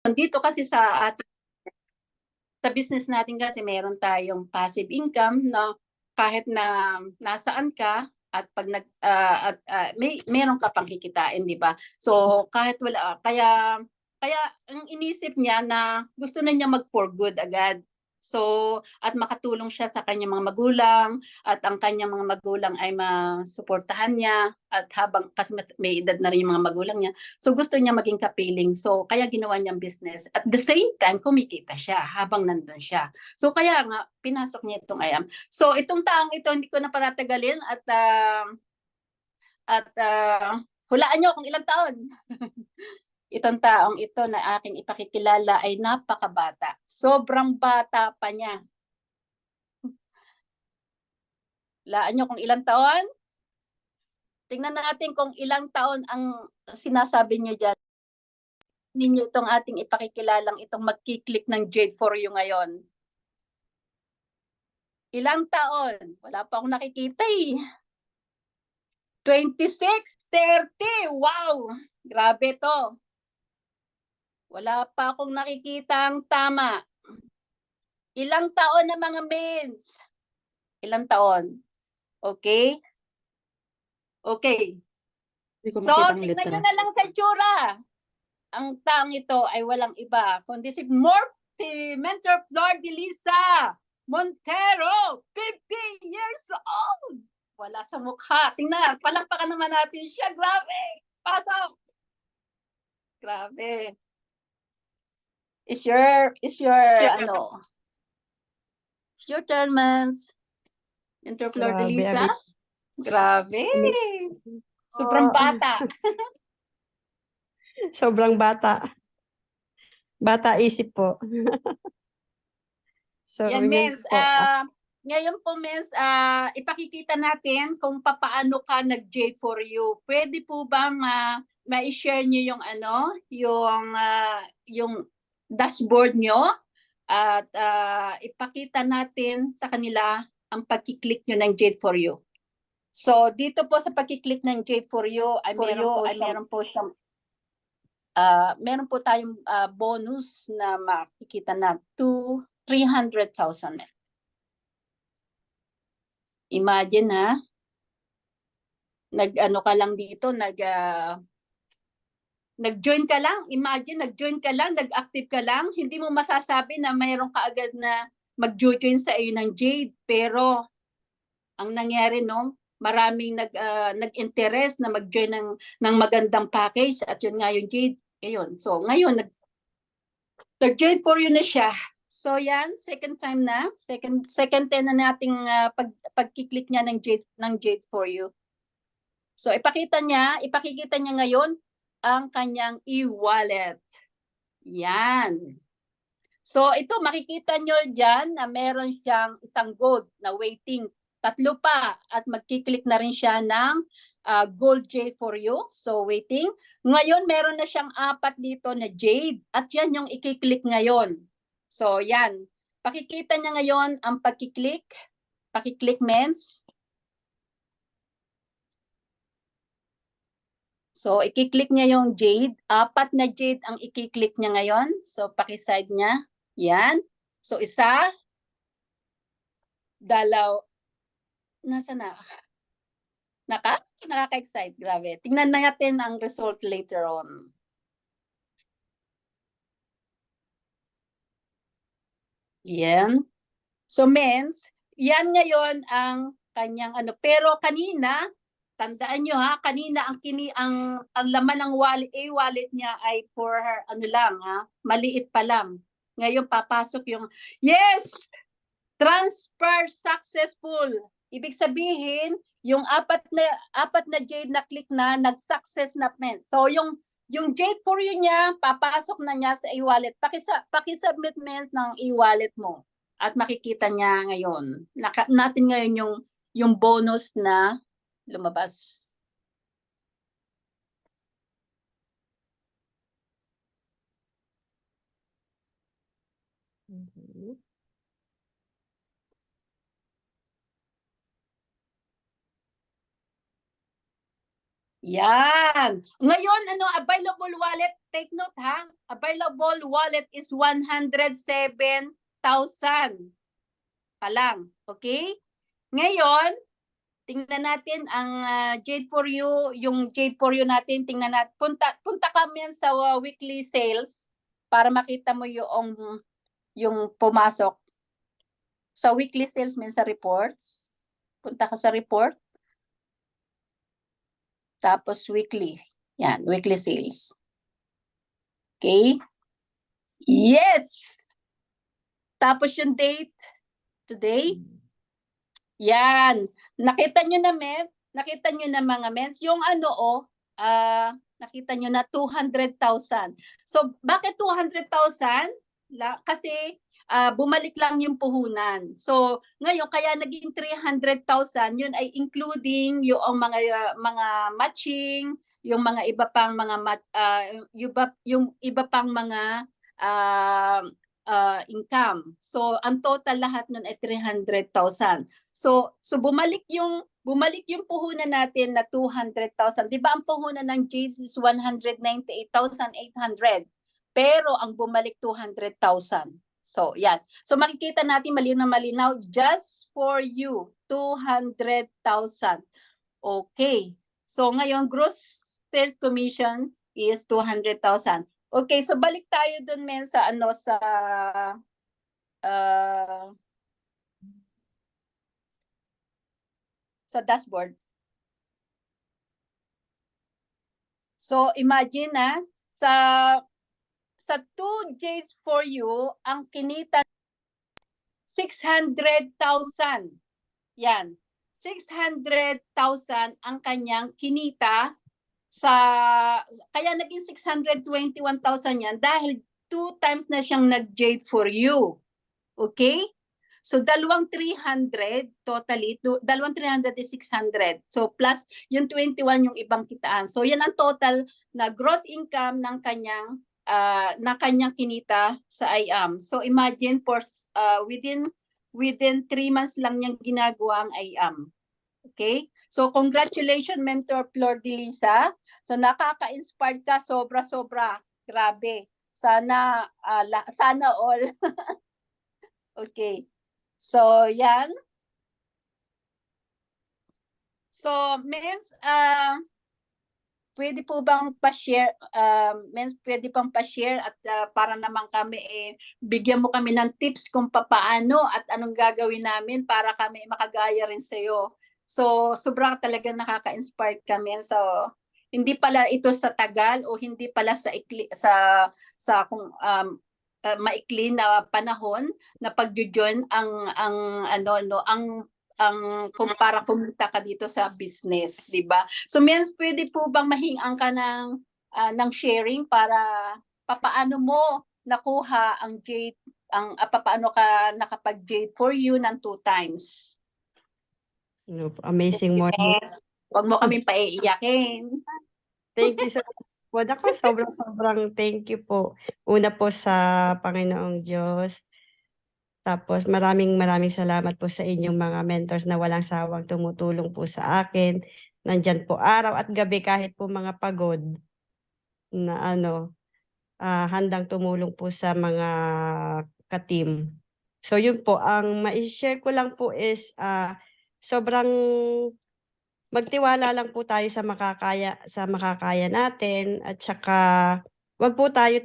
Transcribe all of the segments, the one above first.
Dito kasi sa business natin kasi meron tayong passive income na kahit na nasaan ka at pag meron ka pang kikitain, di ba? So kahit wala kaya ang inisip niya na gusto na niya mag for good agad. So at makatulong siya sa kanyang mga magulang at ang kanyang mga magulang ay masuportahan niya at habang kasi may edad na rin yung mga magulang niya. So gusto niya maging kapiling. So kaya ginawa niyang business. At the same time, kumikita siya habang nandun siya. So kaya nga, pinasok niya itong IAM. So itong taong ito, hindi ko na patatagalin at hulaan niyo kung ilang taon. Itong taong ito na aking ipakikilala ay napakabata. Sobrang bata pa niya. Hulaan niyo kung ilang taon? Tingnan natin kung ilang taon ang sinasabi niyo dyan. Ninyo itong ating ipakikilalang itong magkiklik ng Jade for you ngayon. Ilang taon? Wala pa akong nakikita eh. 26, 30. Wow! Grabe to. Wala pa akong nakikita ang tama. Ilang taon na mga males? Ilang taon? Okay? Okay. Hindi ko So, makita ang tingnan letra. nyo na lang sa itsura. Ang taong ito ay walang iba, kundi si Mentor Flor de Lisa Montero, 50 years old. Wala sa mukha. Tingnan, palakpakan naman natin siya. Grabe. Pasok. Grabe. Is your ano? Is your turn, Mans? Mentor Flor de Grabe, Lisa? abi. Grabe. Sobrang Oh, bata. sobrang bata. Bata isip po. So, Yan, yun Mens. po. Ngayon po, Mens, ipakikita natin kung paano ka nag-J for you. Pwede po ba ma-share niyo yung yung dashboard nyo at ipakita natin sa kanila ang pagkiklik nyo ng Jade for you. So, dito po sa pagkiklik ng Jade for you ay meron po tayong bonus na makikita na 300,000. Imagine ha, nag-ano ka lang dito, nag-join ka lang, imagine nag-join ka lang, nag-active ka lang, hindi mo masasabi na mayroon ka agad na mag-join sa iyo ng Jade, pero ang nangyari no, maraming nag-interest na mag-join ng magandang package at yun nga yung Jade. Ayun. So ngayon nag-join for you na siya. So yan, second time na, second time na nating pagkiklik niya ng Jade for you. So ipakikita niya ngayon ang kanyang e-wallet. Yan. So ito makikita nyo dyan na meron siyang isang gold na waiting. 3 pa at magkiklik na rin siya ng gold Jade for you. So waiting. Ngayon meron na siyang 4 dito na Jade at yan yung ikiklik ngayon. So yan. Pakikita niya ngayon ang pagkiklik. Pakiklik Mens. So, ikiklik niya yung Jade. 4 na Jade ang ikiklik niya ngayon. So, pakiside niya. Yan. So, isa. Dalaw. Nasa na? Nakaka-excite. Grabe. Tingnan natin ang result later on. Yan. So, Mens, yan ngayon ang kanyang ano. Pero kanina, tandaan nyo ha, kanina ang laman ng wallet niya ay for her, ano lang ha, maliit pa lang. Ngayon papasok yung, yes! Transfer successful. Ibig sabihin, yung apat na Jade na click na, nag-success na men. So yung Jade for you niya, papasok na niya sa e-wallet. Pakisubmit men ng e-wallet mo. At makikita niya ngayon. Natin ngayon yung bonus na lumabas. Yan. Ngayon, available wallet, take note ha. Available wallet is 107,000 pa lang. Okay? Ngayon, tingnan natin ang Jade for You, yung Jade for You natin, tingnan natin. Punta kami sa weekly sales para makita mo yung pumasok. Sa weekly sales means sa reports. Punta ka sa report. Tapos weekly. Yan, weekly sales. Okay? Yes! Tapos yung date, today. Yan. Nakita nyo na, men? Nakita nyo na mga mens? Yung nakita nyo na 200,000. So, bakit 200,000? Kasi bumalik lang yung puhunan. So, ngayon, kaya naging 300,000, yun ay including yung mga matching, yung mga iba pang mga yung iba pang mga income. So, ang total lahat nun ay 300,000. So bumalik yung puhunan natin na 200,000. 'Di ba ang puhunan ng Jades is 198,800. Pero ang bumalik 200,000. So, yan. So, makikita natin malinaw na malinaw, just for you, 200,000. Okay. So, ngayon, gross sales commission is 200,000. Okay, so balik tayo dun, men, sa sa dashboard. So, imagine sa 2 Jades for You, ang kinita 600,000. Yan. 600,000 ang kanyang kinita kaya naging 621,000 yan dahil 2 times na siyang nag-Jade for You. Okay? So, dalawang 300 totally. Dalawang 300 is 600. So, plus yung 21 yung ibang kitaan. So, yan ang total na gross income ng kanyang kinita sa IAM. So, imagine for within 3 months lang niyang ginagawa ang IAM. Okay? So, congratulations, Mentor Flor de Lisa. So, nakaka-inspired ka. Sobra-sobra. Grabe. Sana all. Okay. So, yan. So, Mens, pwede po bang pa-share, Mens, pwede pang pa-share at para naman kami, bigyan mo kami ng tips kung paano at anong gagawin namin para kami makagaya rin sa'yo. So, sobrang talaga nakaka-inspired kami. So, hindi pala ito sa tagal o hindi pala sa maikli na panahon na pag-join kung para kumita ka dito sa business, di ba? So, Mens, pwede po bang mahingan ka ng sharing para papaano mo nakuha ang Jade, papaano ka nakapag-Jade for You ng 2 times? Amazing morning. Yes. Huwag mo kami paiiyakin. Thank you so much po. Ako, sobrang thank you po. Una po sa Panginoong Diyos. Tapos maraming salamat po sa inyong mga mentors na walang sawang tumutulong po sa akin. Nandyan po araw at gabi kahit po mga pagod na handang tumulong po sa mga ka-team. So yun po, ang ma-share ko lang po is sobrang magtiwala lang po tayo sa makakaya natin at saka wag po tayong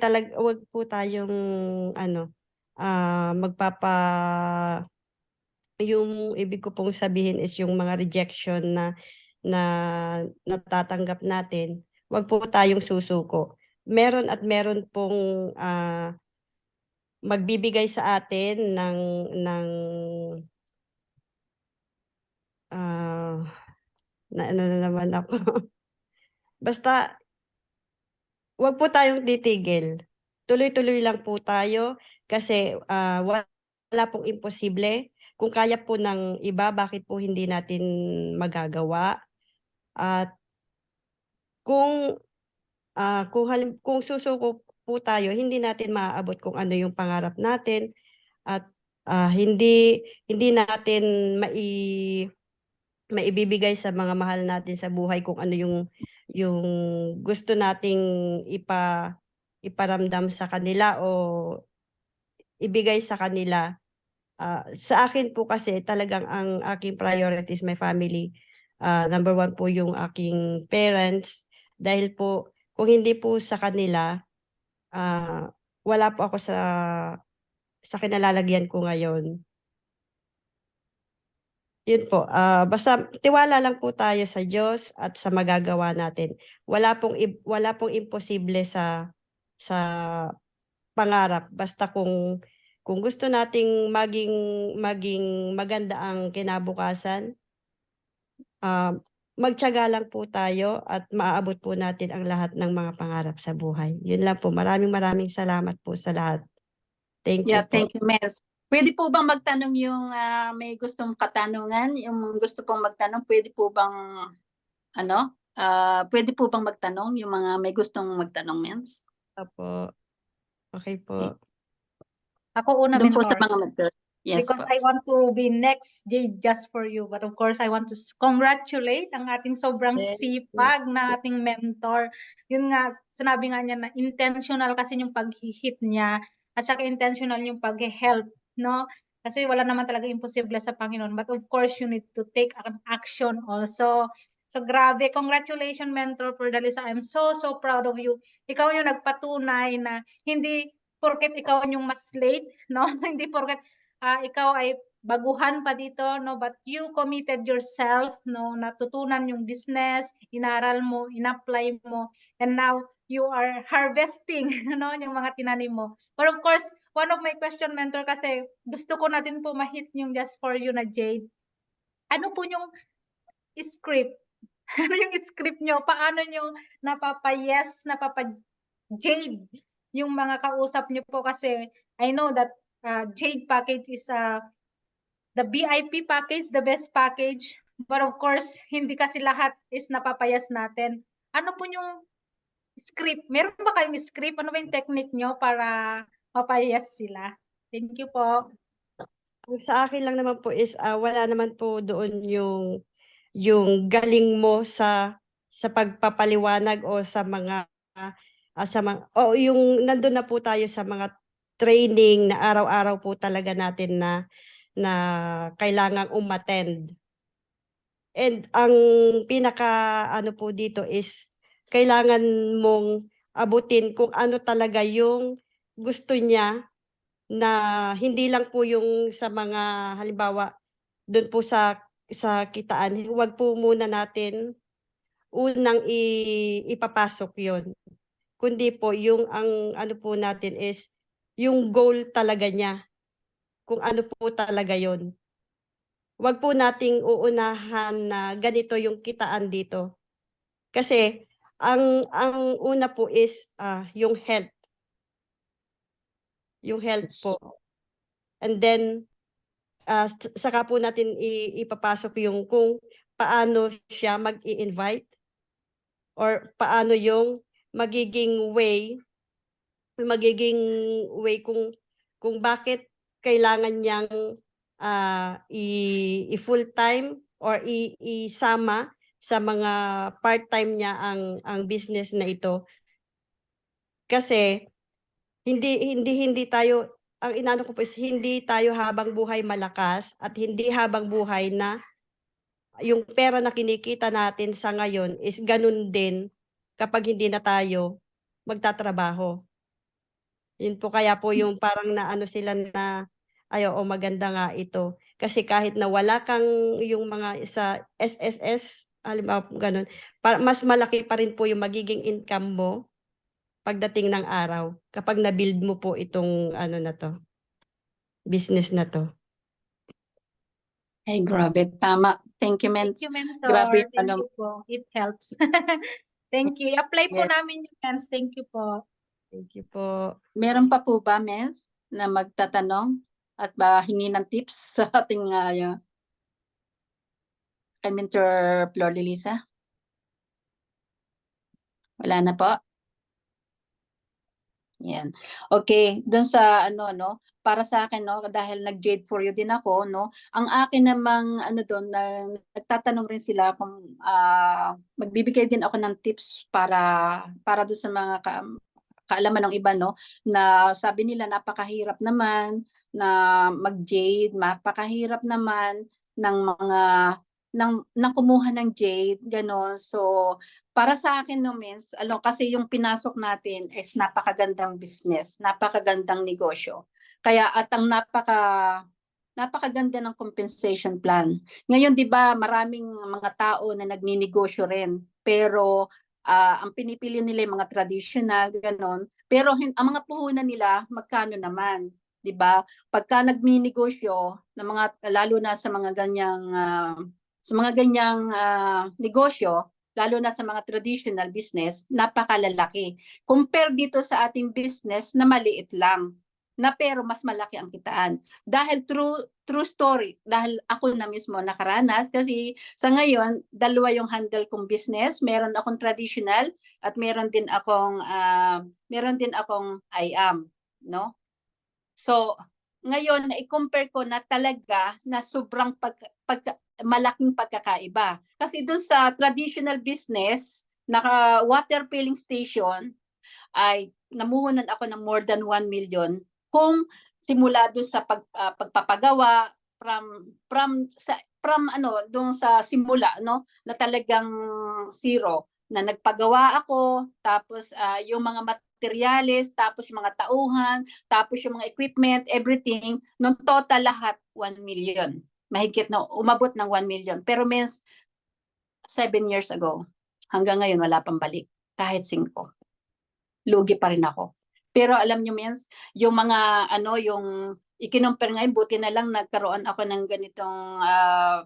yung ibig ko pong sabihin is yung mga rejection na natatanggap natin, wag po tayong susuko. Meron pong magbibigay sa atin ng na naman ako. Basta wag po tayong titigil. Tuloy-tuloy lang po tayo kasi wala pong imposible. Kung kaya po ng iba, bakit po hindi natin magagawa? At kung susuko po tayo, hindi natin maaabot kung ano yung pangarap natin at hindi natin maibibigay sa mga mahal natin sa buhay kung ano yung yung gusto nating iparamdam sa kanila o ibigay sa kanila. Sa akin po kasi talagang ang aking priority is my family. Number one po yung aking parents dahil po kung hindi po sa kanila, wala po ako sa kinalalagyan ko ngayon. Yun po, basta tiwala lang po tayo sa Diyos at sa magagawa natin. Wala pong imposible sa pangarap basta kung gusto nating maging maganda ang kinabukasan, magtiyaga lang po tayo at maaabot po natin ang lahat ng mga pangarap sa buhay. Yun lang po. Maraming salamat po sa lahat. Thank you Yeah, po. thank you, Mels. Pwede po bang magtanong yung may gustong katanungan? Yung gusto pong magtanong, pwede po bang pwede po bang magtanong yung mga may gustong magtanong, Mels? Opo. Okay Okay. po. Ako una, Doon po sa mentor. mga mag Yes Because po. I want to be next Jade just for you. But of course, I want to congratulate ang ating sobrang Thank sipag na ating mentor. Yun nga, sinabi nga niya na intentional kasi yung pag-hit niya at saka intentional yung pag-help, no? Kasi wala naman talaga imposible sa Panginoon. But of course, you need to take an action also. So grabe, congratulations mentor Flordalisa. I'm so proud of you. Ikaw yung nagpatunay na hindi porket ikaw yung mas late, no? Hindi porket ikaw ay baguhan pa dito, no, but you committed yourself, no, natutunan yung business, inaral mo, in-apply mo, and now you are harvesting no, yung mga tinanim mo. But of course, one of my question, mentor, kasi gusto ko natin po ma-hit yung Just For You na Jade. Ano po yung script? Ano yung script nyo? Paano nyo napapa-yes, napapa-Jade yung mga kausap nyo po? Kasi I know that Jade package is the VIP package, the best package. But of course, hindi kasi lahat is napapayas natin. Ano po yung script? Meron ba kayong script? Ano ba yung technique nyo para mapayas sila? Thank you po. Sa akin lang naman po is wala naman po doon yung galing mo sa pagpapaliwanag o o yung nandun na po tayo sa mga training na araw-araw po talaga natin na kailangang umattend. And ang pinaka ano po dito is kailangan mong abutin kung ano talaga yung gusto niya na hindi lang po yung sa mga halimbawa doon po sa kitaan, huwag po muna natin unang ipapasok yon, kundi po yung ang ano po natin is yung goal talaga niya, kung ano po talaga yon. Huwag po nating uunahan na ganito yung kitaan dito. Kasi ang una po is yung health. Yung health po. And then saka po natin ipapasok yung kung paano siya mag-i-invite or paano yung magiging way kung bakit kailangan niyang i-full time or isama sa mga part-time niya ang business na ito. Kasi hindi tayo, ang inaano ko po is hindi tayo habang buhay malakas at hindi habang buhay na yung pera na kinikita natin sa ngayon is ganun din kapag hindi na tayo magtatrabaho. Yun po kaya po yung parang naano sila na ay oo, maganda nga ito. Kasi kahit na wala kang yung mga sa SSS, halimbawa ganun, mas malaki pa rin po yung magiging income mo pagdating ng araw kapag na-build mo po itong ano na to, business na to. Ay, grabe. Tama. Thank you, Thank Mens. you, mentor. Grabe, Thank you po. It helps. Thank you. Apply po Yes. namin yung Mens. Thank you po. Thank you po. Meron pa po ba, Mens, na magtatanong at hingi ng tips sa ating kay Mentor Flor Lisa? Wala na po? Yan. Okay, doon sa ano no, para sa akin no, dahil nag-Jade for You din ako no, ang akin namang ano doon na nagtatanong rin sila kung magbibigay din ako ng tips para doon sa mga kaalaman ng iba no, na sabi nila napakahirap naman na mag-Jade, napakahirap naman ng mga ng kumuha ng Jade, gano'n. So, para sa akin no, Miss, kasi yung pinasok natin is napakagandang business, napakagandang negosyo. Kaya at ang napakaganda ng compensation plan. Ngayon, 'di ba, maraming mga tao na nagninegosyo rin. Pero ang pinipili nila yung mga traditional, gano'n. Pero ang mga puhunan nila, magkano naman, 'di ba? Pagka nagninegosyo ng mga lalo na sa mga ganyang negosyo, lalo na sa mga traditional business, napakalalaki. Compare dito sa ating business na maliit lang, na pero mas malaki ang kitaan. Dahil true story, dahil ako na mismo nakaranas kasi sa ngayon, dalawa yung handle kong business, meron akong traditional at meron din akong IAM, no? So, ngayon na i-compare ko na talaga na sobrang malaking pagkakaiba. Kasi doon sa traditional business, naka water filling station, ay namuhunan ako ng more than 1 million kung simula doon sa pagpapagawa from ano doon sa simula no na talagang zero na nagpagawa ako tapos yung mga materyales tapos yung mga tauhan tapos yung mga equipment everything nung total lahat 1 million mahigit na umabot ng 1 million pero means 7 years ago hanggang ngayon wala pang balik kahit 5 lugi pa rin ako. Pero alam niyo, Mens, yung mga yung ikinumpir ngayon, buti na lang nagkaroon ako ng ganitong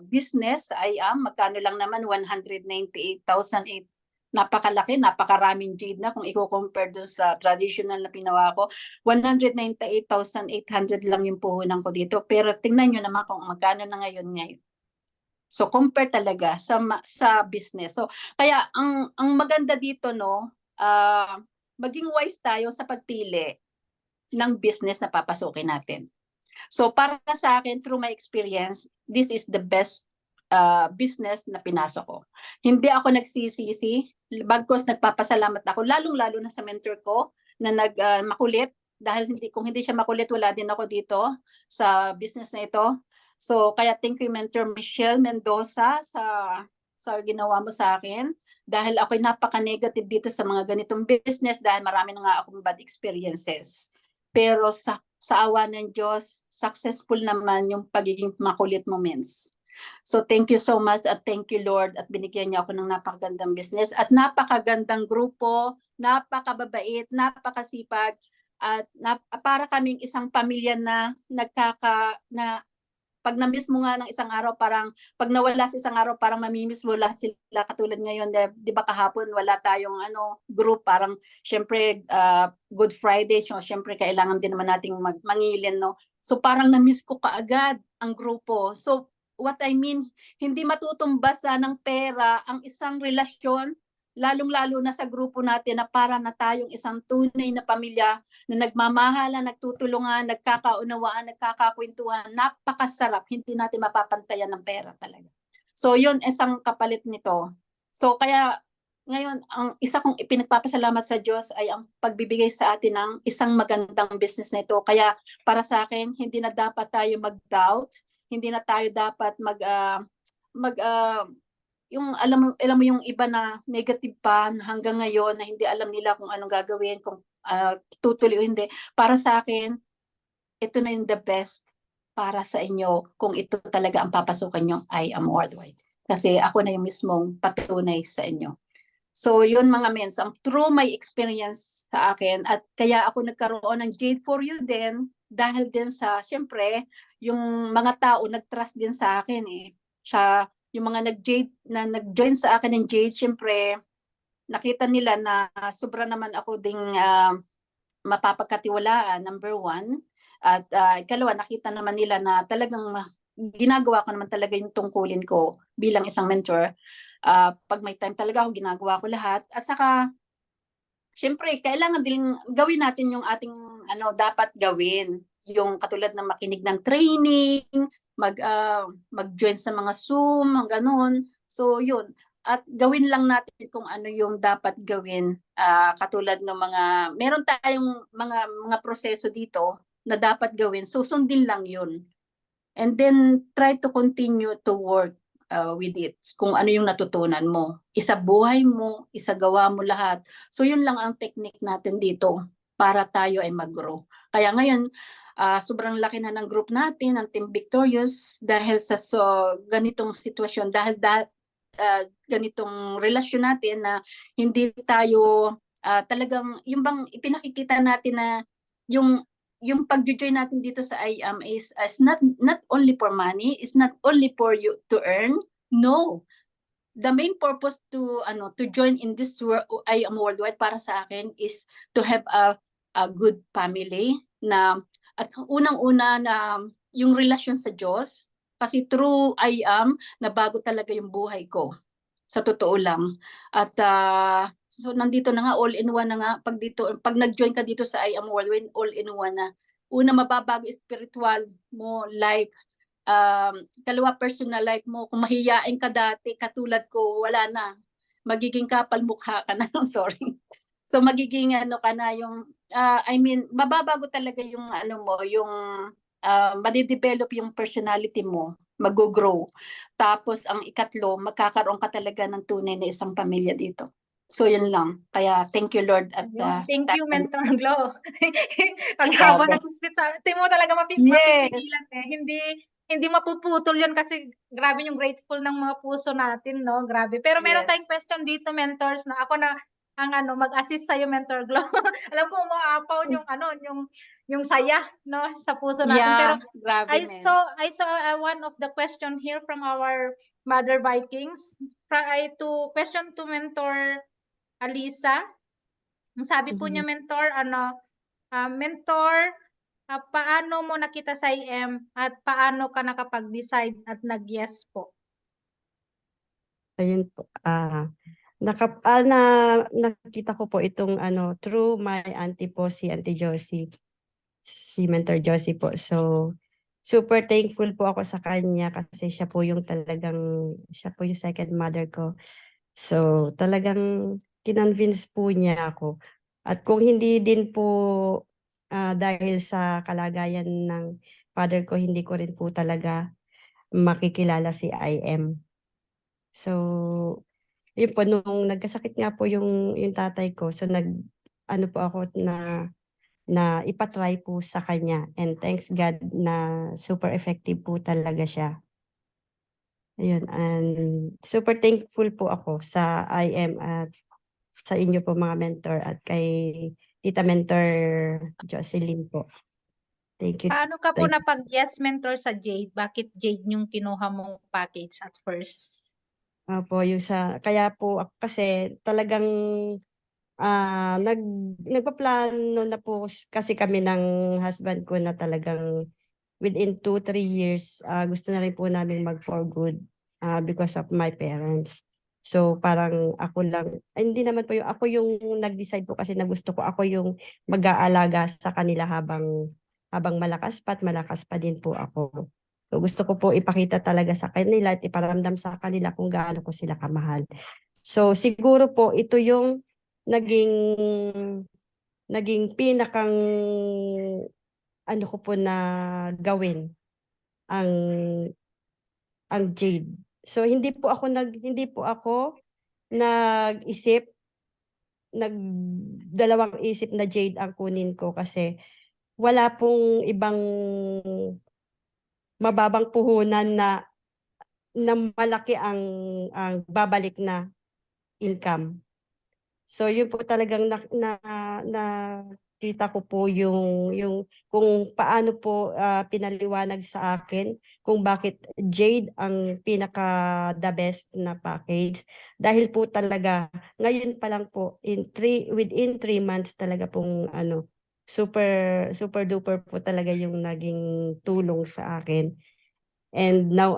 business, magkano lang naman, 198,008. Napakalaki, napakaraming jade na kung i-compare doon sa traditional na pinawa ko. 198,800 lang yung puhunan ko dito. Pero tingnan nyo naman kung magkano na ngayon. So compare talaga sa business. So kaya ang maganda dito no, maging wise tayo sa pagpili ng business na papasukin natin. So para sa akin, through my experience, this is the best business na pinasok ko. Hindi ako nagsisisi, bagkos nagpapasalamat ako, lalong-lalo na sa mentor ko na makulit, dahil kung hindi siya makulit, wala din ako dito sa business na ito. So kaya thank you Mentor Michelle Mendoza sa ginawa mo sa akin dahil ako'y napaka-negative dito sa mga ganitong business dahil marami na nga akong bad experiences. Pero sa awa ng Diyos, successful naman yung pagiging makulit moments. So thank you so much at thank you Lord at binigyan niyo ako ng napakagandang business at napakagandang grupo, napakababait, napakasipag at para kaming isang pamilya na pag na-miss mo nga ng isang araw, parang pag nawala sa isang araw, parang mamimiss mo lahat sila. Katulad ngayon, di ba kahapon wala tayong group, parang syempre Good Friday, so syempre kailangan din naman nating mangilin, no? So parang na-miss ko kaagad ang grupo. So what I mean, hindi matutumbasa ng pera ang isang relasyon, lalong-lalo na sa grupo natin na para na tayong isang tunay na pamilya na nagmamahalan, nagtutulungan, nagkakaunawaan, nagkakakwentuhan. Napakasarap. Hindi natin mapapantayan ng pera talaga. So yun, isang kapalit nito. So kaya ngayon, ang isa kong ipinagpapasalamat sa Diyos ay ang pagbibigay sa atin ng isang magandang business na ito. Kaya para sa akin, hindi na dapat tayo mag-doubt, hindi na tayo dapat yung alam mo yung iba na negative pa hanggang ngayon na hindi alam nila kung anong gagawin, kung tutuloy o hindi. Para sa akin, ito na yung the best para sa inyo kung ito talaga ang papasukan nyo, I am worldwide. Kasi ako na yung mismong patunay sa inyo. So yun mga mens, through my experience sa akin at kaya ako nagkaroon ng Jade for You din dahil din sa, siyempre, yung mga tao nag-trust din sa akin yung mga nag-join sa akin ng Jade, siyempre, nakita nila na sobra naman ako ding mapapagkatiwalaan, number one. At ikalawa, nakita naman nila na talagang ginagawa ko naman talaga yung tungkulin ko bilang isang mentor. Pag may time talaga ako, ginagawa ko lahat. At saka, syempre kailangan din gawin natin yung ating dapat gawin. Yung katulad ng makinig ng training, mag-join sa mga Zoom, ganun. So yun. At gawin lang natin kung ano yung dapat gawin. Katulad ng meron tayong mga proseso dito na dapat gawin. So sundin lang yun. And then try to continue to work with it. Kung ano yung natutunan mo. Isabuhay mo, isagawa mo lahat. So yun lang ang technique natin dito para tayo ay mag-grow. Kaya ngayon, sobrang laki na ng group natin, ang Team Victorious, dahil sa ganitong sitwasyon, dahil ganitong relasyon natin na hindi tayo talagang, yung bang ipinakikita natin na yung pag-join natin dito sa IAM is not only for money, is not only for you to earn. No. The main purpose to join in this IAM Worldwide para sa akin is to have a good family na at unang-una na yung relasyon sa Diyos, kasi through IAM nabago talaga yung buhay ko. Sa totoo lang. At so nandito na nga, all-in-one na nga. Pag nag-join ka dito sa IAM Worldwide, all-in-one na. Una, mababago spiritual mo, life. Dalawa, personal life mo. Kung mahiyain ka dati, katulad ko, wala na. Magiging kapal mukha ka na. Sorry. So magiging ka na yung, mababago talaga yung yung madidevelop yung personality mo, mag-grow. Tapos ang ikatlo, magkakaroon ka talaga ng tunay na isang pamilya dito. So yun lang. Kaya thank you Lord at Thank you, Mentor Glo. Paghaba ng speech, di mo talaga mapipigilan eh. Hindi mapuputol yun kasi grabe yung grateful ng mga puso natin, no? Grabe. Pero meron tayong question dito, mentors, na ako na ang mag-assist sa'yo, Mentor Glo. Alam ko umaapaw yung saya, no, sa puso natin. Pero grabe, I saw one of the question here from our Mother Vikings. Question to Mentor Alisa. Ang sabi po niya, Mentor, Mentor, paano mo nakita sa IM at paano ka nakapag-decide at nag-yes po? Ayun po. Nakita ko po itong through my auntie po, si Auntie Josie, si Mentor Josie po. So, super thankful po ako sa kanya kasi siya po yung second mother ko. So, talagang kinonvince po niya ako. At kung hindi din po dahil sa kalagayan ng father ko, hindi ko rin po talaga makikilala si IM. So, yun po, nung nagkasakit nga po yung tatay ko, so po ako na ipatry po sa kanya. And thanks God na super effective po talaga siya. Ayun, and super thankful po ako sa IM at sa inyo po mga mentor at kay Tita Mentor Jocelyn po. Thank you. Paano ka po napag-yes, Mentor, sa Jade? Bakit Jade yung kinuha mong package at first? Opo, kaya po kasi talagang nagpaplano na po kasi kami ng husband ko na talagang within 2-3 years gusto na rin po namin mag for good because of my parents. So parang ako lang, hindi naman po ako yung nag-decide po kasi na gusto ko ako yung mag-aalaga sa kanila habang malakas pa din po ako. So gusto ko po ipakita talaga sa kanila at iparamdam sa kanila kung gaano ko sila kamahal. So siguro po ito yung naging pinakang ko po na gawin ang Jade. So hindi po ako nag-isip, nagdalawang isip na Jade ang kunin ko kasi wala pong ibang mababang puhunan na malaki ang babalik na income. So yun po talagang nakita ko po yung kung paano po pinaliwanag sa akin kung bakit Jade ang pinaka the best na package. Dahil po talaga ngayon pa lang po within 3 months talaga pong super duper po talaga yung naging tulong sa akin. And now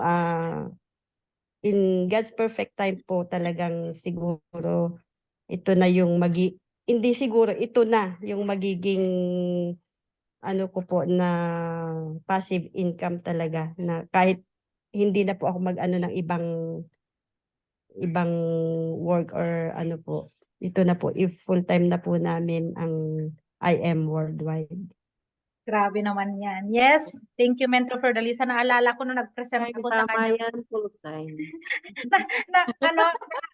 in God's perfect time po talagang siguro ito na yung hindi siguro ito na yung magiging ano ko po na passive income talaga na kahit hindi na po ako mag-ano ng ibang work or ano po. Ito na po, if full-time na po namin ang IM Worldwide. Grabe naman yan. Yes, thank you, Mentor Fiordalisa. Naalala ko nung nag-present ako sa kanya. yan, full time.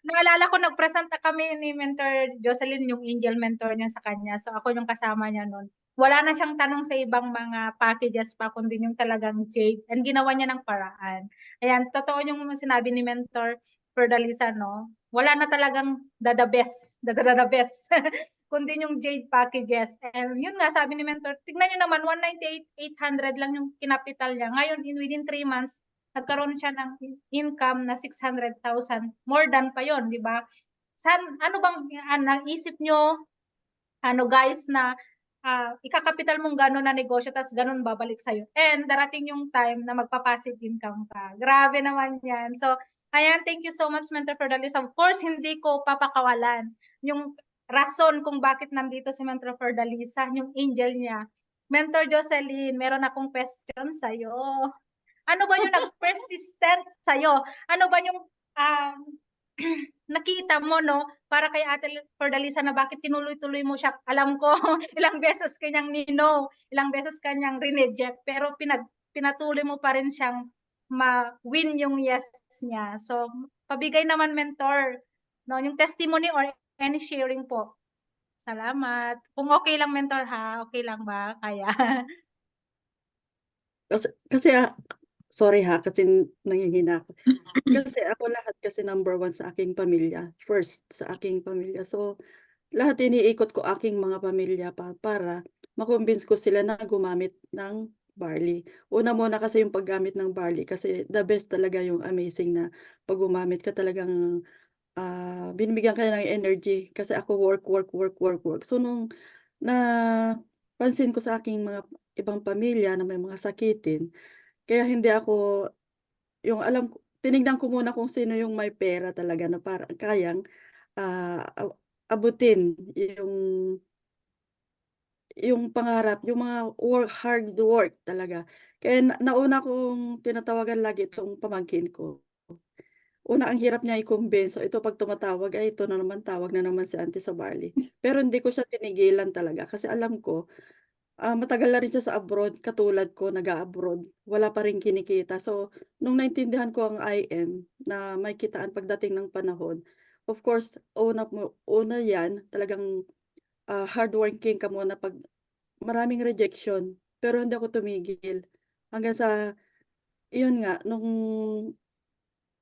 Naalala ko nag-present kami ni Mentor Jocelyn, yung angel mentor niya sa kanya. So ako yung kasama niya noon. Wala na siyang tanong sa ibang mga packages pa, kundi yung talagang Jade. And ginawa niya ng paraan. Ayan, totoo yung sinabi ni Mentor Fiordalisa, no? Wala na talagang the best, the best. Kundi yung Jade packages. And yun nga, sabi ni Mentor, tignan nyo naman, 198,800 lang yung kinapital niya. Ngayon, within 3 months, nagkaroon siya ng income na 600,000. More than pa yon, di ba? Ano bang naisip nyo, guys, na ikakapital mong gano'n na negosyo, tapos gano'n babalik sa'yo. And darating yung time na magpa-passive income ka. Grabe naman yan. So, ayan, thank you so much, Mentor Fiordalisa. Of course, hindi ko papakawalan yung rason kung bakit nandito si Mentor Fiordalisa, yung angel niya. Mentor Jocelyn, meron akong question sa'yo. Ano ba yung nag-persistent sa'yo? Ano ba yung nakita mo, no? Para kay Ate Fiordalisa na bakit tinuloy-tuloy mo siya. Alam ko, ilang beses kanyang nino, ilang beses kanyang rineject, pero pinatuloy mo pa rin siyang ma-win yung yes niya. So, pabigay naman, Mentor, no? Yung testimony or any sharing po. Salamat. Kung okay lang, Mentor, ha? Okay lang ba? Kaya. Kasi sorry ha, kasi nanghihina ako. Kasi ako lahat kasi number 1 sa aking pamilya. First sa aking pamilya. So, lahat iniikot ko aking mga pamilya para makonvince ko sila na gumamit ng barley. Una muna kasi yung paggamit ng barley kasi the best talaga yung amazing na pag gumamit ka talagang binibigyan ka ng energy kasi ako work. So nung napansin ko sa aking mga ibang pamilya na may mga sakitin, kaya hindi ako, yung alam ko, tinignan ko muna kung sino yung may pera talaga na para kayang abutin yung pangarap, yung mga hard work talaga. Kaya nauna kong tinatawagan lagi itong pamangkin ko. Una, ang hirap niya i-convince. So, ito pag tumatawag, ay ito na naman, tawag na naman si Auntie sa Barley. Pero hindi ko siya tinigilan talaga kasi alam ko, matagal na rin siya sa abroad, katulad ko, nag-a-abroad. Wala pa rin kinikita. So, nung naintindihan ko ang IM na may kitaan pagdating ng panahon, of course, una yan, talagang hardworking ka muna pag maraming rejection. Pero hindi ako tumigil. Hanggang sa, yun nga, nung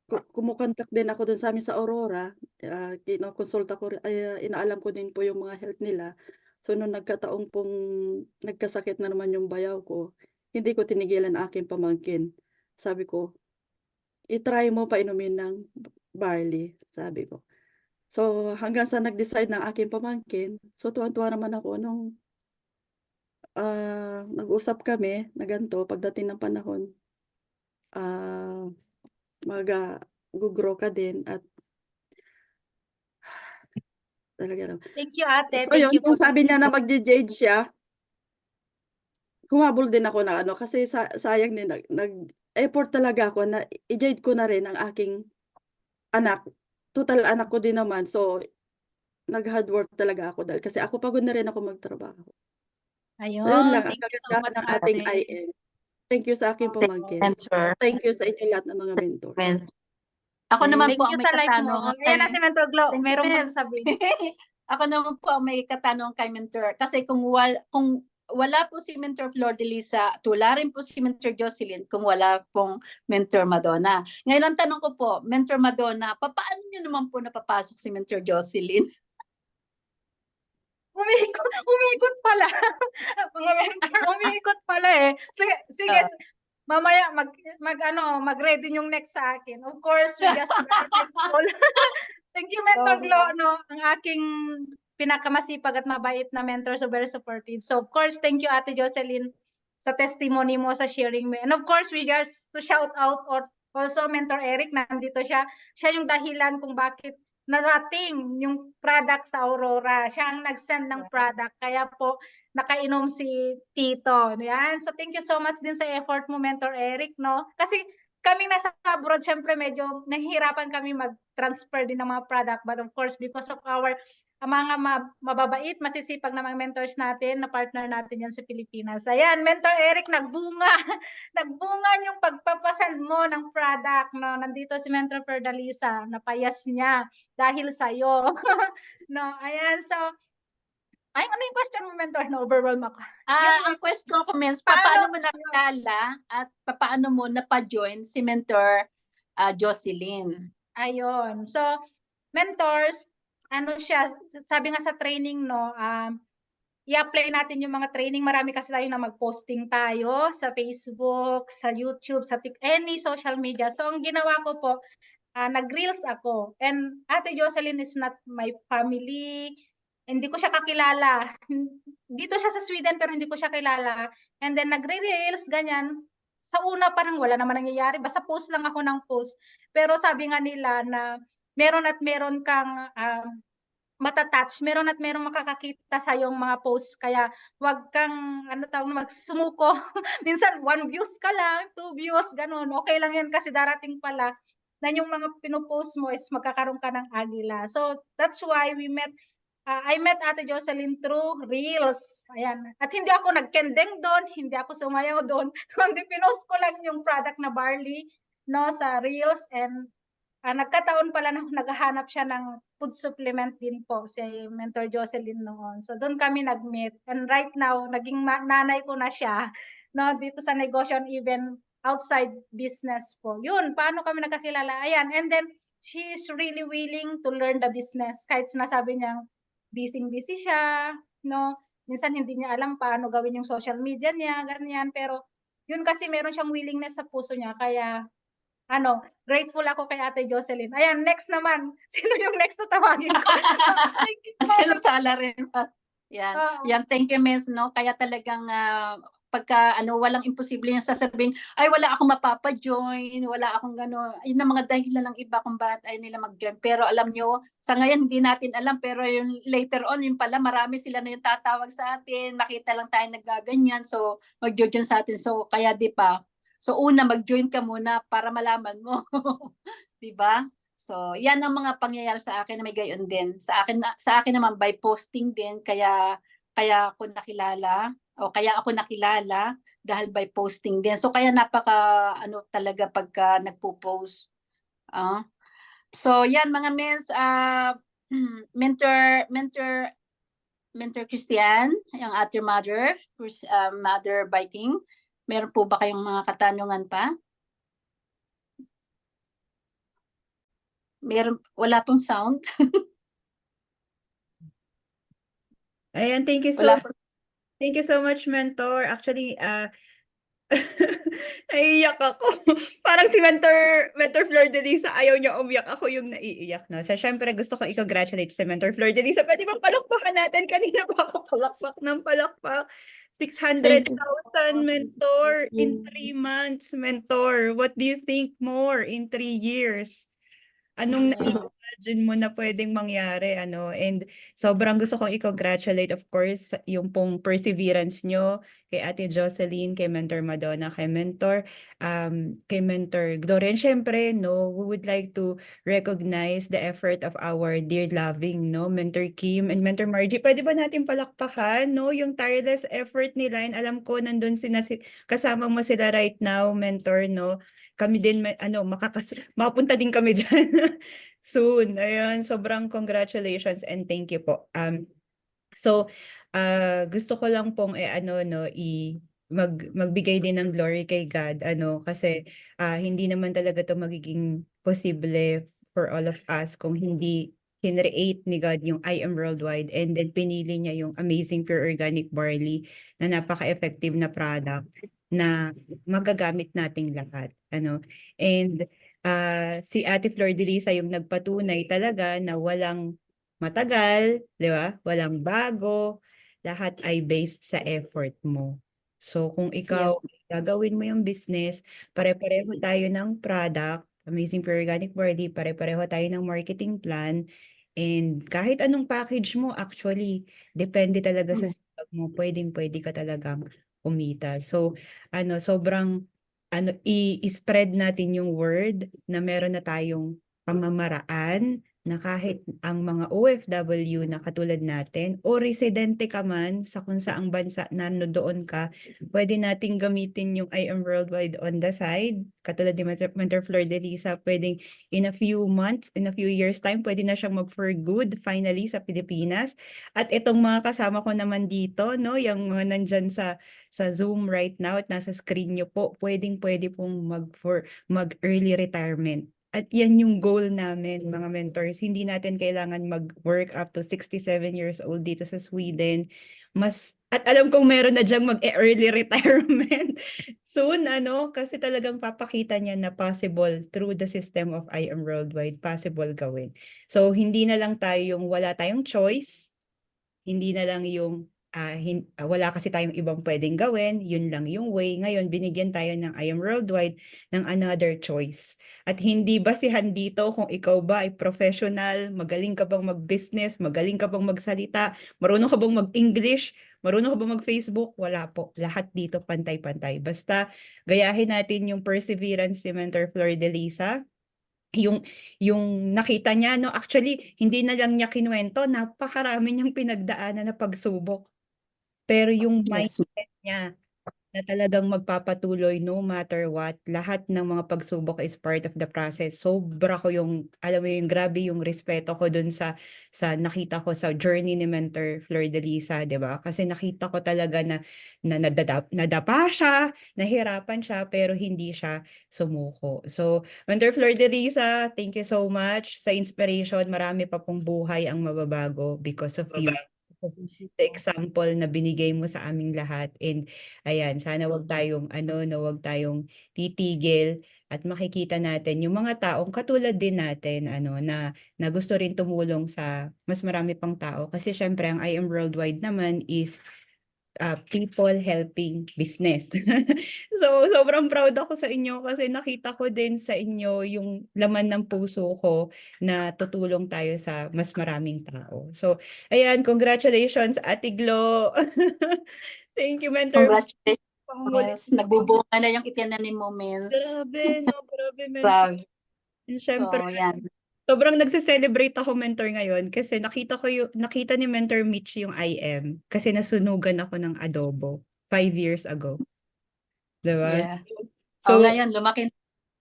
kumukontak din ako dun sa amin sa Aurora, kinokonsulta ko, inaalam ko din po yung mga health nila. So, nung nagkataong pong nagkasakit na naman yung bayaw ko, hindi ko tinigilan ang aking pamangkin. Sabi ko, i-try mo painumin ng barley, sabi ko. So, hanggang sa nag-decide ng aking pamangkin, so tuwan-tuwa naman ako nung nag-usap kami na ganito, pagdating ng panahon, mag-grow ka din at talaga lang. Thank you, ate. So Thank yun, you po. kung sabi niya na magje-jade siya, humabol din ako na ano, kasi sayang din, nag-effort talaga ako na i-jade ko na rin ang aking anak. Total anak ko din naman, so nag-hard work talaga ako dahil kasi ako pagod na rin ako magtrabaho. So yun Ayun, lang, ang thank you so kagandahan much, ng ating ate. IM. Thank you sa aking pamangkin. Mentor. Thank you sa inyo lahat ng mga mentor. Friends. Ako naman Thank po you ang may sa like mo. katanungan Ayan na si Mentor Glo. Thank you, Meron pang Miss. sabihin. Ako naman po ang may katanong kay Mentor. Kasi kung wala po si Mentor Fiordalisa, tula rin po si Mentor Jocelyn kung wala pong Mentor Madonna. Ngayon ang tanong ko po, Mentor Madonna, paano nyo naman po napapasok si Mentor Jocelyn? Umikot pala. Mga mentor, umikot pala eh. Sige, mamaya mag-ready yung next sa akin. Of course, we just thankful. Thank you, Mentor Glo, no? Ang aking pinakamasipag at mabait na mentor, so very supportive. So, of course, thank you, Ate Jocelyn, sa testimony mo, sa sharing mo. And of course, we just to shout out or also Mentor Eric, nandito siya. Siya yung dahilan kung bakit narating yung product sa Aurora. Siya ang nag-send ng product. Kaya po, nakainom si Tito. Yan. So, thank you so much din sa effort mo, Mentor Eric, no? Kasi kami nasa abroad, syempre medyo nahihirapan kami mag-transfer din ng mga product. But of course, because of our mga mababait, masisipag na mga mentors natin, na partner natin yan sa Pilipinas. Ayan, Mentor Eric, nagbunga. Nagbunga yung pagpapasend mo ng product. No? Nandito si Mentor Perdalisa, napayas niya dahil sa'yo. No, ayan, so, ay, ano yung question mo, Mentor? Na-overwhelm ako. Ang question ko, Mens, Paano- paano mo nakilala at paano mo napa-join si Mentor Jocelyn? Ayun. So, mentors, ano siya, sabi nga sa training, no, i-apply natin yung mga training. Marami kasi tayo na mag-posting tayo sa Facebook, sa YouTube, sa any social media. So, ang ginawa ko po, nag-reels ako. And Ate Jocelyn is not my family. Hindi ko siya kakilala. Dito siya sa Sweden, pero hindi ko siya kilala. And then, nagre-reels, ganyan. Sa una parang wala naman nangyayari. Basta post lang ako ng post. Pero sabi nga nila na meron at meron kang matatouch, meron at meron makakakita sa yung mga posts. Kaya wag kang magsumuko. Minsan 1 views ka lang, 2 views, ganun. Okay lang yan kasi darating pala na yung mga pinopost mo is magkakaroon ka ng agila. So that's why I met Ate Jocelyn through Reels. Ayan. At hindi ako nagkendeng doon, hindi ako sumayaw doon, kundi pinost ko lang yung product na barley, no, sa Reels. And nagkataon pala na naghahanap siya ng food supplement din po, si Mentor Jocelyn noon. So doon kami nag-meet. And right now, naging nanay ko na siya, no, dito sa negosyo and even outside business po. Yun, paano kami nagkakilala? Ayan. And then, she's really willing to learn the business. Kahit sinasabi niyang busy siya, no? Minsan hindi niya alam paano gawin yung social media niya, ganyan. Pero yun kasi meron siyang willingness sa puso niya. Kaya grateful ako kay Ate Jocelyn. Ayan, next naman. Sino yung next na tawagin ko? Thank you so Sino much. sala rin. Yan. Oo. Yan, thank you, Miss, no? Kaya talagang pagka walang imposible yung sasabihin, ay wala akong mapapa-join, wala akong gano'n. Yun ang mga dahilan ng iba kung bakit ay nila mag-join. Pero alam nyo, sa ngayon hindi natin alam, pero yung later on, yung pala marami sila na yung tatawag sa atin, makita lang tayo nagaganyan, so mag-join sa atin. So kaya di pa. So una, mag-join ka muna para malaman mo. Di ba? So, yan ang mga pangyayari sa akin na may gayon din. Sa akin naman by posting din kaya ako nakilala dahil by posting din. So kaya napaka talaga pagka nagpo-post. So yan mga Miss, mentor Christian, yung ating mother Viking. Meron po ba kayong mga katanungan pa? Wala pong sound. Ayan, thank you Wala so much, Mentor. Actually, naiiyak ako. Parang si Mentor Flor de Lisa, ayaw niya umiyak. Ako yung naiiyak, no? So, syempre, gusto ko i-congratulate si Mentor Flor de Lisa. Pwede bang palakpakan natin? Kanina pa ako palakpak ng palakpak. 600,000, Mentor, in 3 months, Mentor. What do you think more in 3 years? Anong na-imagine mo na pwedeng mangyari, And sobrang gusto kong i-congratulate, of course, yung pong perseverance nyo kay Ate Jocelyn, kay Mentor Madonna, kay Mentor Gloria. And syempre, we would like to recognize the effort of our dear loving, Mentor Kim and Mentor Margie. Pwede ba natin palakpakan, yung tireless effort nila? And alam ko, nandun kasama mo sila right now, Mentor, Kami din, makapunta din kami dyan soon. Ayun, sobrang congratulations and thank you po. So, gusto ko lang pong magbigay din ng glory kay God, kasi hindi naman talaga to magiging posible for all of us kung hindi kinreate ni God yung I Am Worldwide, and then pinili niya yung amazing pure organic barley na napaka-effective na product na magagamit nating lahat, And si Ate Flor de Lisa yung nagpatunay talaga na walang matagal, di ba? Walang bago, lahat ay based sa effort mo. So kung ikaw gagawin mo yung business, pare-pareho tayo ng product, Amazing Pure Organic Barley, pare-pareho tayo ng marketing plan. And kahit anong package mo, actually, depende talaga sa sipag mo. Pwedeng-pwede ka talagang kumita. So, sobrang, i-spread natin yung word na meron na tayong pamamaraan na kahit ang mga OFW na katulad natin o residente ka man sa kung saang bansa na doon ka, pwede nating gamitin yung I Am Worldwide on the side. Katulad ni Mentor Flor de Lisa, pwedeng in a few months, in a few years time, pwede na siyang mag-for good finally sa Pilipinas. At itong mga kasama ko naman dito, no, yung mga nandyan sa Zoom right now at nasa screen nyo po, pwede pong mag-early retirement. At yan yung goal namin, mga mentors. Hindi natin kailangan mag-work up to 67 years old dito sa Sweden. At alam kong meron na dyang mag-early retirement soon, kasi talagang papakita niya na possible through the system of I Am Worldwide, possible gawin. So, hindi na lang tayo yung wala tayong choice, hindi na lang yung wala kasi tayong ibang pwedeng gawin, yun lang yung way. Ngayon, binigyan tayo ng I Am Worldwide ng another choice. At hindi basihan dito kung ikaw ba ay professional, magaling ka bang mag-business, magaling ka bang magsalita, marunong ka bang mag-English, marunong ka bang mag-Facebook, wala po. Lahat dito pantay-pantay. Basta gayahin natin yung perseverance ni Mentor Flor de Lisa, yung nakita niya, no, actually, hindi na lang niya kinuwento, napakarami niyang pinagdaanan na pagsubok. Pero yung Yes. mindset niya na talagang magpapatuloy no matter what, lahat ng mga pagsubok is part of the process. Sobra ko yung, alam mo yung grabe yung respeto ko dun sa nakita ko sa journey ni Mentor Flor de Lisa, di ba? Kasi nakita ko talaga na nadapa siya, nahirapan siya, pero hindi siya sumuko. So, Mentor Flor de Lisa, thank you so much sa inspiration. Marami pa pong buhay ang mababago because of you. The example na binigay mo sa aming lahat. And ayan, sana wag tayong wag tayong titigil at makikita natin yung mga taong katulad din natin na gusto rin tumulong sa mas marami pang tao kasi syempre ang I Am Worldwide naman is people helping business. So, sobrang proud ako sa inyo kasi nakita ko din sa inyo yung laman ng puso ko na tutulong tayo sa mas maraming tao. So, ayan, congratulations, Ate Glo. Thank you, Mentor. Congratulations. Pangulit. Nagbubunga na yung itinanim moments. Grabe, no? Grabe, Mentor. Grabe. And syempre, So, yan. sobrang nagse-celebrate ako, Mentor, ngayon kasi nakita ni Mentor Mitch yung IM kasi nasunugan ako ng adobo 5 years ago. Diba? Yeah. So, ngayon, lumaki na.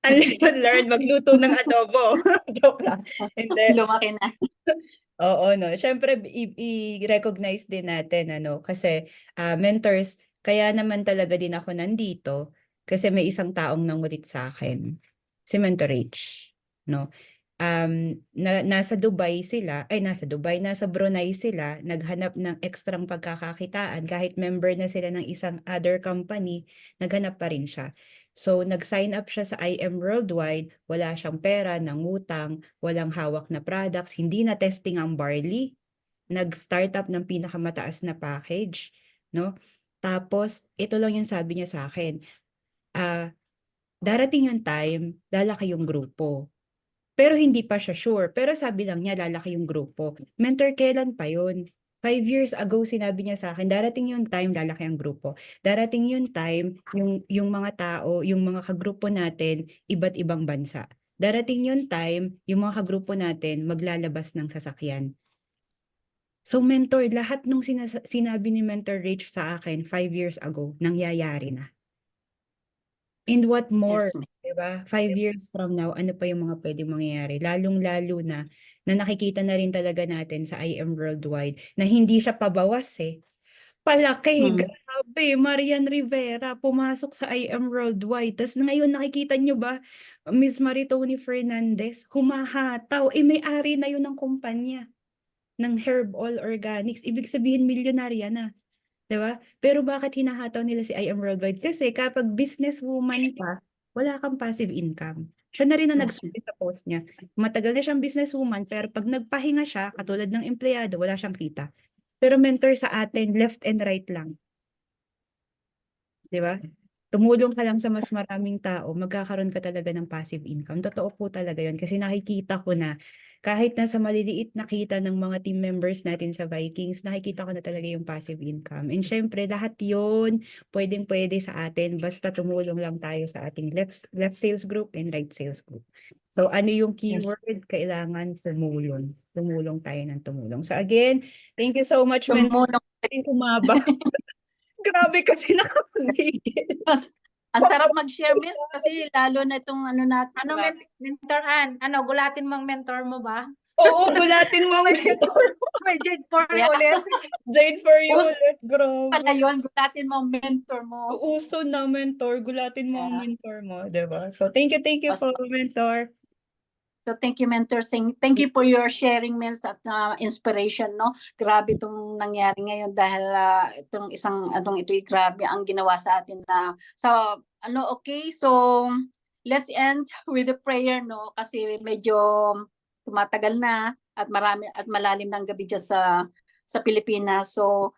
ang lesson learned, magluto ng adobo. Joke lang. Hindi. Lumaki na. Oo, no. Siyempre, i-recognize din natin, kasi mentors, kaya naman talaga din ako nandito kasi may isang taong nangulit sa akin, si Mentor H. No? Nasa Brunei sila, naghanap ng ekstrang pagkakakitaan, kahit member na sila ng isang other company, naghanap pa rin siya. So, nag-sign up siya sa I Am Worldwide, wala siyang pera, nangutang, walang hawak na products, hindi na testing ang barley, nag-startup ng pinakamataas na package, no? Tapos, ito lang yung sabi niya sa akin, darating yung time, lalaki yung grupo. Pero hindi pa siya sure. Pero sabi lang niya, lalaki yung grupo. Mentor, kailan pa yun? 5 years ago, sinabi niya sa akin, darating yung time, lalaki ang grupo. Darating yung time, yung mga tao, yung mga kagrupo natin, iba't ibang bansa. Darating yung time, yung mga kagrupo natin, maglalabas ng sasakyan. So, Mentor, lahat nung sinabi ni Mentor Rach sa akin 5 years ago, nangyayari na. And what more? Yes, ma'am. Diba? 5 years from now, ano pa yung mga pwedeng mangyayari? Lalong-lalo na nakikita na rin talaga natin sa I Am Worldwide na hindi siya pabawas eh. Palaki, grabe. Marian Rivera, pumasok sa I Am Worldwide. Tapos ngayon nakikita nyo ba, Miss Maritoni Fernandez, humahataw. May-ari na yun ng kumpanya ng Herb All Organics. Ibig sabihin, milyonarya na. Diba? Pero bakit hinahataw nila si I Am Worldwide? Kasi kapag businesswoman ka, wala kang passive income. Siya na rin ang Yes. nagsabi sa post niya. Matagal na siyang businesswoman, pero pag nagpahinga siya, katulad ng empleyado, wala siyang kita. Pero mentor sa atin, left and right lang. Diba? tumulong ka lang sa mas maraming tao, magkakaroon ka talaga ng passive income. Totoo po talaga yun kasi nakikita ko na kahit nasa maliliit na kita ng mga team members natin sa Vikings, nakikita ko na talaga yung passive income. And syempre, lahat yun pwedeng-pwede sa atin basta tumulong lang tayo sa ating left sales group and right sales group. So ano yung keyword? Kailangan tumulong. Tumulong tayo ng tumulong. So again, thank you so much, Mentor. Tumulong. Kumaba. Grabe kasi nakapagigil. Ang sarap mag-share, Miss, kasi lalo na itong ano natin. Ano, grabe. Mentor Ann? Ano, gulatin mong mentor mo ba? Oo, gulatin mo ang mentor. May Jade for you Yeah. ulit. Jade for you Uso ulit. pala Grabe. yun, gulatin mo ang mentor mo. Uso na mentor. Gulatin mo ang Yeah. mentor mo. Diba? So, thank you po, mentor. So thank you, Mentor Singh. Thank you for your sharing, Mens, at inspiration, no? Grabe itong nangyari ngayon dahil itong ito, grabe ang ginawa sa atin na. So, okay, so let's end with a prayer, no? Kasi medyo tumatagal na at marami at malalim ng gabi dyan sa Pilipinas. So,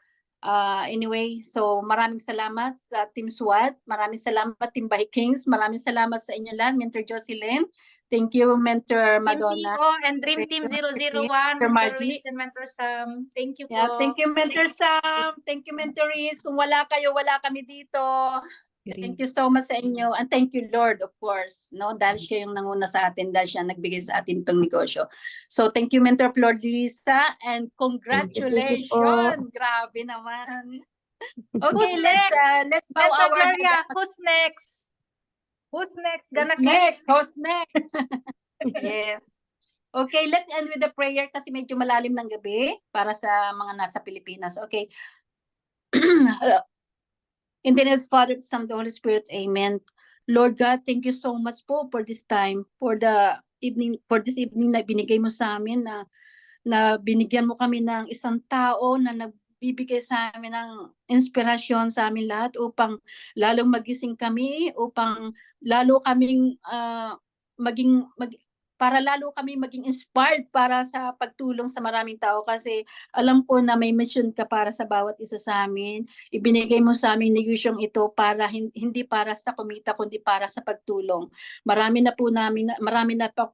anyway, so maraming salamat sa Team SWAT, maraming salamat Team Vikings, maraming salamat sa inyo lahat, Mentor Jocelyn. Thank you, Mentor Team Madonna. CEO and Dream Team 001, Mentor Margie. Reeds and Mentor Sam. Thank you po. Yeah, thank you, Mentor Sam. Thank you, Mentor Reeds. Kung wala kayo, wala kami dito. Thank you so much sa inyo. And thank you, Lord, of course. No? Dahil siya yung nanguna sa atin, dahil siya nagbigay sa atin itong negosyo. So, thank you, Mentor Flor Lisa. And congratulations. po. Grabe naman. Who's Okay, next? let's bow Mentor our Gloria, who's next? Who's next? Who's Gonna click? next? Who's next? Yes. Okay, let's end with the prayer kasi medyo malalim ng gabi para sa mga nasa Pilipinas. Okay. In the name of the Father, Son, the Holy Spirit, Amen. Lord God, thank you so much po for this time, for this evening na binigay mo sa amin na binigyan mo kami ng isang tao na nagbibigay sa amin ng inspirasyon sa amin lahat upang lalong magising kami, upang lalo kaming para lalo kami maging inspired para sa pagtulong sa maraming tao kasi alam ko na may mission ka para sa bawat isa sa amin. Ibinigay mo sa amin negosyong ito para hindi para sa kumita kundi para sa pagtulong. Marami na po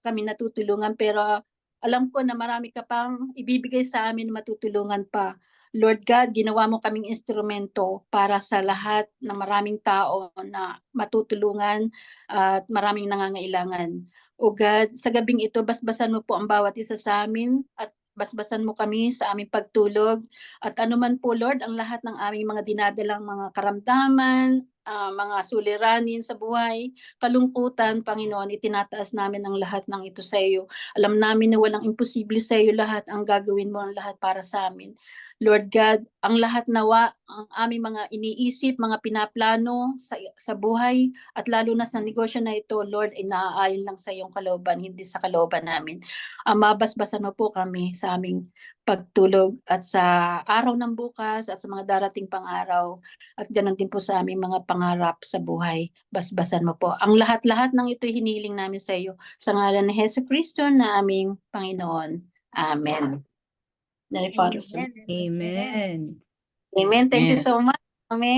kami natutulungan pero alam ko na marami ka pang ibibigay sa amin na matutulungan pa. Lord God, ginawa mo kaming instrumento para sa lahat ng maraming tao na matutulungan at maraming nangangailangan. O God, sa gabing ito, basbasan mo po ang bawat isa sa amin at basbasan mo kami sa aming pagtulog. At anuman po, Lord, ang lahat ng aming mga dinadalang mga karamdaman, mga suliranin sa buhay, kalungkutan, Panginoon, itinataas namin ang lahat ng ito sa iyo. Alam namin na walang imposible sa iyo lahat, ang gagawin mo ang lahat para sa amin. Lord God, ang lahat nawa, ang aming mga iniisip, mga pinaplano sa buhay, at lalo na sa negosyo na ito, Lord, ay naaayon lang sa iyong kalooban, hindi sa kalooban namin. Mabasbasan mo po kami sa aming pagtulog at sa araw ng bukas at sa mga darating pang araw at ganoon din po sa aming mga pangarap sa buhay. Basbasan mo po. Ang lahat-lahat ng ito hiniling namin sa iyo sa ngalan ni Hesus Kristo na aming Panginoon. Amen. Amen. Amen. Amen. Thank you so much. Amen.